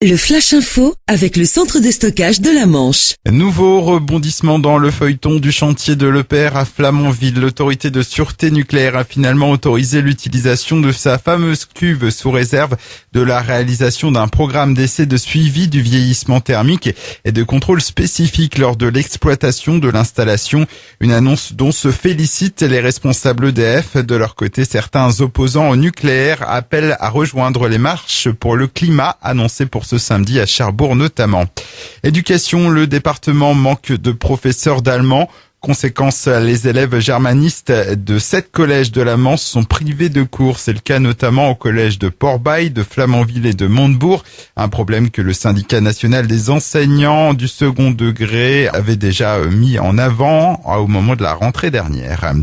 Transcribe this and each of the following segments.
Le Flash Info avec le centre de stockage de la Manche. Nouveau rebondissement dans le feuilleton du chantier de l'EPR à Flamanville. L'autorité de sûreté nucléaire a finalement autorisé l'utilisation de sa fameuse cuve sous réserve de la réalisation d'un programme d'essai de suivi du vieillissement thermique et de contrôle spécifique lors de l'exploitation de l'installation. Une annonce dont se félicitent les responsables EDF. De leur côté, certains opposants au nucléaire appellent à rejoindre les marches pour le climat annoncées pour ce samedi à Cherbourg notamment. Éducation, le département manque de professeurs d'allemand. Conséquence, les élèves germanistes de 7 collèges de la Manche sont privés de cours. C'est le cas notamment au collège de Port-Bail, de Flamanville et de Montebourg. Un problème que le syndicat national des enseignants du second degré avait déjà mis en avant au moment de la rentrée dernière.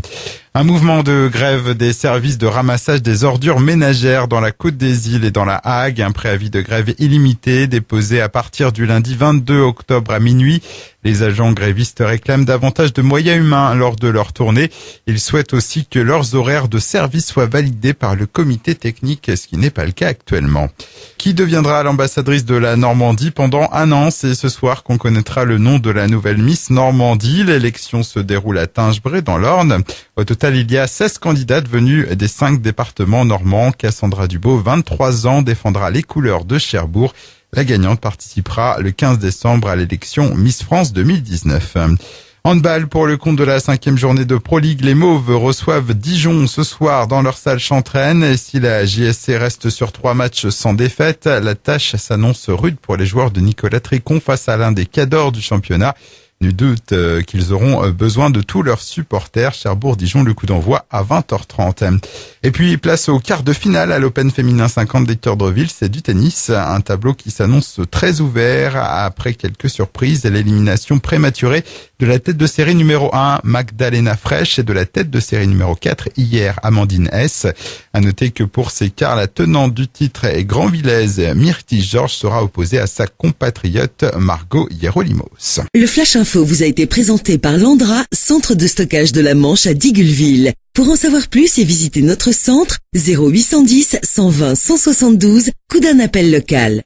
Un mouvement de grève des services de ramassage des ordures ménagères dans la Côte des Îles et dans la Hague. Un préavis de grève illimité déposé à partir du lundi 22 octobre à minuit. Les agents grévistes réclament davantage de moyens humains lors de leur tournée. Ils souhaitent aussi que leurs horaires de service soient validés par le comité technique, ce qui n'est pas le cas actuellement. Qui deviendra l'ambassadrice de la Normandie pendant un an? C'est ce soir qu'on connaîtra le nom de la nouvelle Miss Normandie. L'élection se déroule à Tingebray dans l'Orne. Au total, il y a 16 candidates venues des 5 départements normands. Cassandra Dubo, 23 ans, défendra les couleurs de Cherbourg. La gagnante participera le 15 décembre à l'élection Miss France 2019. Handball pour le compte de la 5e journée de Pro League. Les Mauves reçoivent Dijon ce soir dans leur salle Chantraine. Et si la JSC reste sur 3 matchs sans défaite, la tâche s'annonce rude pour les joueurs de Nicolas Trécon face à l'un des cadors du championnat. Nul doute qu'ils auront besoin de tous leurs supporters. Cherbourg-Dijon, le coup d'envoi à 20h30. Et puis, place au quart de finale à l'Open féminin 50 d'Hector Dreville. C'est du tennis. Un tableau qui s'annonce très ouvert après quelques surprises. L'élimination prématurée de la tête de série numéro 1, Magdalena Fresh, et de la tête de série numéro 4, hier, Amandine S. À noter que pour ces quarts, la tenante du titre est Grandvillaise, Myrtille Georges, sera opposée à sa compatriote Margot Hierolimos. Le Flash Info vous a été présenté par Landra, centre de stockage de la Manche à Digulleville. Pour en savoir plus et visiter notre centre, 0810 120 172, coup d'un appel local.